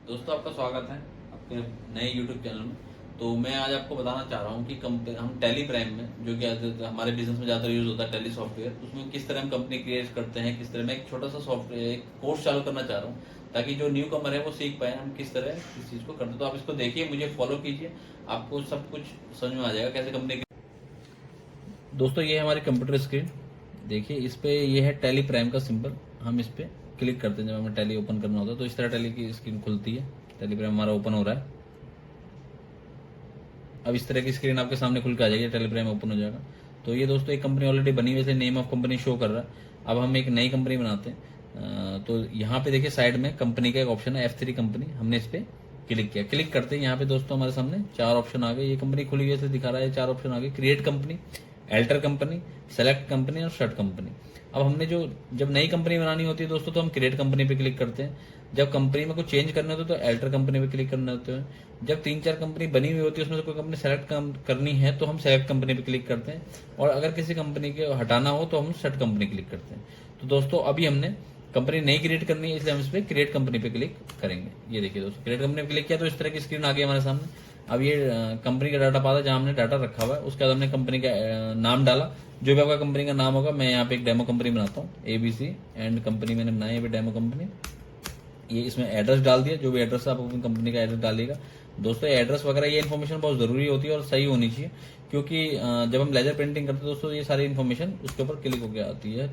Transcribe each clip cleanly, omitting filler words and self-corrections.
दोस्तों आपका स्वागत है आपके नए YouTube चैनल में। तो मैं आज आपको बताना चाह रहा हूँ कि हम टैली प्राइम में, जो कि हमारे बिजनेस में ज़्यादा यूज़ होता है टैली सॉफ्टवेयर, उसमें किस तरह हम कंपनी क्रिएट करते हैं, किस तरह मैं एक छोटा सा सॉफ्टवेयर एक कोर्स चालू करना चाह रहा हूँ ताकि जो न्यू कमर है वो सीख पाए हम किस तरह इस चीज़ को करते हैं। तो आप इसको देखिए, मुझे फॉलो कीजिए, आपको सब कुछ समझ में आ जाएगा कैसे कंपनी। दोस्तों ये है हमारी कंप्यूटर स्क्रीन, देखिए इस पे ये है टैली प्राइम का सिंबल। हम इस पे क्लिक करते हैं जब हमें टैली ओपन करना होता है, तो इस तरह टैली की स्क्रीन खुलती है। टैली प्राइम हमारा ओपन हो रहा है। अब इस तरह की स्क्रीन आपके सामने खुल के आ जाएगी, टेलीग्राम ओपन हो जाएगा। तो ये दोस्तों एक कंपनी ऑलरेडी बनी हुई है, नेम ऑफ कंपनी शो कर रहा है। अब हम एक नई कंपनी बनाते हैं। तो यहाँ पे देखिए साइड में कंपनी का एक ऑप्शन है F3 कंपनी, हमने इस पे क्लिक किया। क्लिक करते ही यहाँ पे दोस्तों हमारे सामने चार ऑप्शन आ गए। ये कंपनी खुली हुई से दिखा रहा है, चार ऑप्शन आ गए: create company, alter company, select company और शट कंपनी। अब हमने जब नई कंपनी बनानी होती है दोस्तों, तो हम क्रिएट कंपनी पे क्लिक करते हैं। जब कंपनी में कुछ चेंज करने होते हैं तो एल्टर कंपनी पे क्लिक करने होते हैं। जब 3-4 कंपनी बनी हुई होती है उसमें से कोई कंपनी सेलेक्ट करनी है तो हम सेलेक्ट कंपनी पे क्लिक करते हैं, और अगर किसी कंपनी के हटाना हो तो हम शट कंपनी क्लिक करते हैं। तो दोस्तों अभी हमने कंपनी नई क्रिएट करनी है, इसलिए हम इस पर क्रिएट कंपनी पे क्लिक करेंगे। ये देखिए दोस्तों, क्रिएट कंपनी पे क्लिक किया तो इस तरह की स्क्रीन आ गई हमारे सामने। अब ये कंपनी का डाटा पाता जहां हमने डाटा रखा हुआ है, उसके बाद हमने कंपनी का नाम डाला। जो भी आपका कंपनी का नाम होगा, मैं यहाँ पे एक डेमो कंपनी बनाता हूँ, ABC एंड कंपनी मैंने बनाई है डेमो कंपनी। ये इसमें एड्रेस डाल दिया, जो भी एड्रेस है आप अपनी कंपनी का एड्रेस डालिएगा। दोस्तों एड्रेस वगैरह ये इन्फॉर्मेशन बहुत जरूरी होती है और सही होनी चाहिए, क्योंकि जब हम लेजर प्रिंटिंग करते हैं दोस्तों, ये सारी इन्फॉर्मेशन उसके ऊपर क्लिक होकर आती है।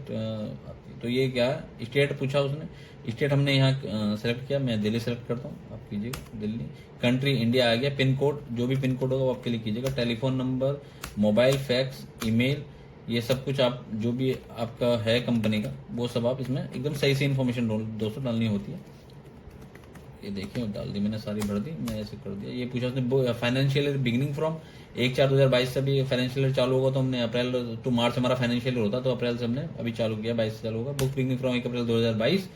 तो ये क्या है, स्टेट पूछा उसने, स्टेट हमने यहाँ सेलेक्ट किया। मैं दिल्ली सेलेक्ट करता हूँ, आप कीजिएगा दिल्ली। कंट्री इंडिया आ गया। पिन कोड, जो भी पिन कोड होगा वो आप क्लिक कीजिएगा। Telephone number, mobile, fax, email, ये सब कुछ आप जो भी आपका है कंपनी का, वो सब आप इसमें एकदम सही से इन्फॉर्मेशन दोस्तों डालनी होती है। ये देखिए डाल दी मैंने, सारी भर दी, मैं ऐसे कर दिया। ये पूछा उसने फाइनेंशियल ईयर बिगिनिंग फ्रॉम 1/4/2022 से भी फाइनेंशियल ईयर चालू होगा, तो हमने अप्रैल टू मार्च हमारा फाइनेंशियल ईयर होता, तो अप्रैल से हमने अभी चालू किया, 22 से चालू होगा। बुक बिगिनिंग फ्रॉम 1 अप्रैल 2022।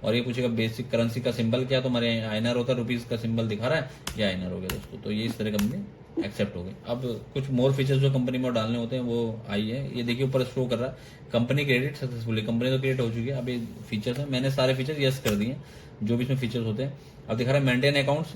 और ये पूछेगा बेसिक करेंसी का सिंबल क्या, तो हमारे INR होता है, रुपीज का सिंबल दिखा रहा है, ये INR हो गया दोस्तों। तो ये इस तरह कंपनी एक्सेप्ट हो गई। अब कुछ मोर फीचर्स जो कंपनी में डालने होते हैं वो आई है। ये देखिए ऊपर शो कर रहा है कंपनी क्रेडिट सक्सेसफुली, कंपनी तो क्रिएट हो चुकी है। अब ये फीचर्स है, मैंने सारे फीचर यस कर दिए जो भी इसमें फीचर्स होते हैं। अब दिखा रहा है मेंटेन अकाउंट्स,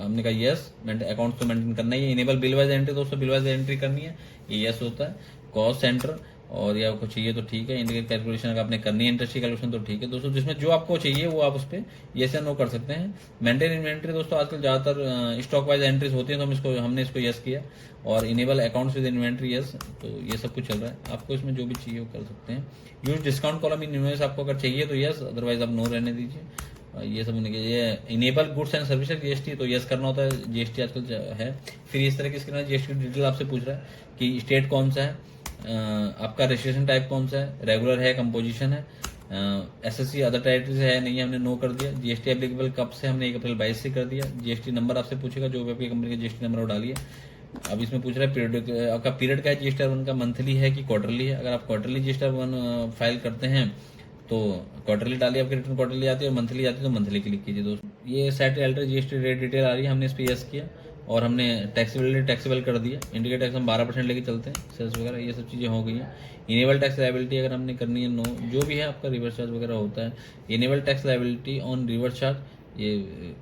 हमने कहा यस, अकाउंट्स तो मेंटेन करना ही है। इनेबल बिल वाइज एंट्री, दोस्तों बिल वाइज एंट्री करनी है, ये यस होता है। कॉस्ट सेंटर और या कुछ चाहिए तो ठीक है। इंडिकेट कैलकुलेशन अगर आपने करनी है इंटरेस्ट की कैलकुलेशन तो ठीक है दोस्तों, जिसमें जो आपको चाहिए वो आप उस पर यस या नो कर सकते हैं। मेंटेन इन्वेंट्री, दोस्तों आजकल ज्यादातर स्टॉक वाइज एंट्रीज होती है, तो हमने इसको यस किया। और enable accounts with inventory, yes. तो ये सब कुछ चल रहा है, आपको इसमें जो भी चाहिए वो कर सकते हैं। Use discount column in invoice, आपको अगर चाहिए तो यस, अदरवाइज आप नो रहने दीजिए। ये सब ये enable goods and services GST, तो यस करना होता है, GST आजकल है। फिर इस तरह की स्क्रीन GST डिटेल आपसे पूछ रहा है कि स्टेट कौन सा है, आपका रजिस्ट्रेशन टाइप कौन सा है, रेगुलर है, कंपोजिशन है, SSC अदर टेरिटरी से है नहीं है, हमने नो कर दिया। GST एप्लीकेबल कब से, हमने 1 अप्रैल 2022 से कर दिया। GST नंबर आपसे पूछेगा, जो भी आपकी कंपनी का GST नंबर वो डालिए। अब इसमें पूछ रहा है पीरियड, आपका पीरियड क्या है GST का, मंथली है कि क्वार्टरली है। अगर आप क्वार्टरली GST फाइल करते हैं तो क्वार्टरली डालिए, आपकी रिटर्न क्वार्टरली आती है, और मंथली आती है तो मंथली क्लिक कीजिए दोस्तों। ये set alter GST rate detail आ रही है, हमने इस पर यस किया। और हमने टैक्सेबल कर दिया। इंडिकेट टैक्स हम 12% लेके चलते हैं, सेल्स वगैरह ये सब चीज़ें हो गई हैं। इनेबल टैक्स लायबिलिटी अगर हमने करनी है, नो। जो भी है आपका रिवर्स चार्ज वगैरह होता है, enable tax liability on reverse charge, ये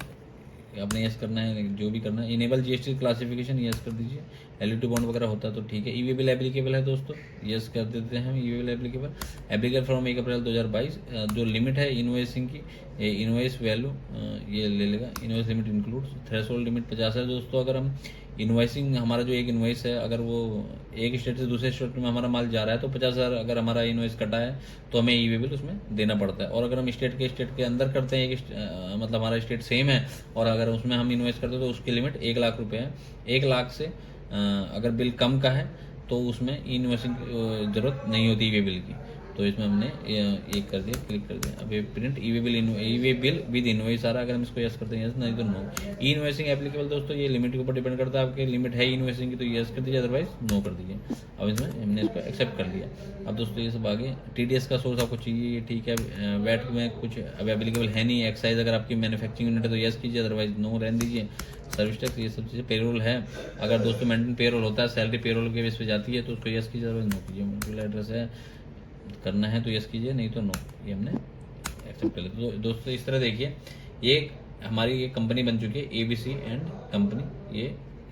आपने यस करना है, जो भी करना है। इनेबल GST क्लासिफिकेशन, यस कर दीजिए। LUT बॉन्ड वगैरह होता है तो ठीक है। EV बिल एप्लीकेबल है दोस्तों, यस कर देते हैं हम। EV बिल एप्लीकेबल फ्रॉम 1 अप्रैल 2022। जो लिमिट है इनवॉइसिंग की, इनवॉइस वैल्यू ये ले लेगा। Invoice limit include, threshold limit 50 है दोस्तों। अगर हम इनवॉइसिंग, हमारा जो एक इनवॉइस है, अगर वो एक स्टेट से दूसरे स्टेट में हमारा माल जा रहा है तो 50,000 अगर हमारा इनवॉइस कटा है तो हमें EV बिल उसमें देना पड़ता है। और अगर हम स्टेट के अंदर करते हैं, मतलब हमारा स्टेट सेम है और अगर उसमें हम इन्वेस्ट करते हैं तो उसकी लिमिट 1 लाख रुपए है। 1 लाख से अगर बिल कम का है तो उसमें इन्वेस्टिंग की जरूरत नहीं होती EV बिल की। तो इसमें हमने ये कर दिया, क्लिक कर दिया। अब ये print EV bill with invoice आ रहा है। अगर हम इसको यस करते हैं यस, नहीं तो नो। ई इन्वेस्टिंग एप्लीकेबल, दोस्तों ये लिमिट के ऊपर डिपेंड करता है, आपके लिमिट है इन्वेस्टिंग की तो यस कर दीजिए, अदरवाइज नो कर दीजिए। अब इसमें हमने इसको एक्सेप्ट कर लिया। अब दोस्तों ये सब आगे TDS का सोर्स आपको चाहिए, ये ठीक है। वैट में कुछ अब एप्लीकेबल है नहीं। एक्साइज अगर आपकी मैन्युफैक्चरिंग यूनिट है तो यस कीजिए, अदरवाइज नो रहने दीजिए। सर्विस टैक्स, ये सब चीज़ें। पेरोल है, अगर दोस्तों मेंटेन पेरोल होता है, सैलरी पेरोल के बेस पे जाती है तो उसको यस कीजिए, अदरवाइज नो कीजिए। मेल एड्रेस है, करना है तो यस कीजिए, नहीं तो नो। ये हमने एक्सेप्ट कर लिया। तो दोस्तों इस तरह देखिए, ये हमारी ये कंपनी बन चुकी है ABC एंड कंपनी। ये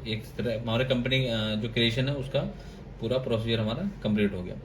एक तरह हमारे कंपनी जो क्रिएशन है उसका पूरा प्रोसीजर हमारा कंप्लीट हो गया।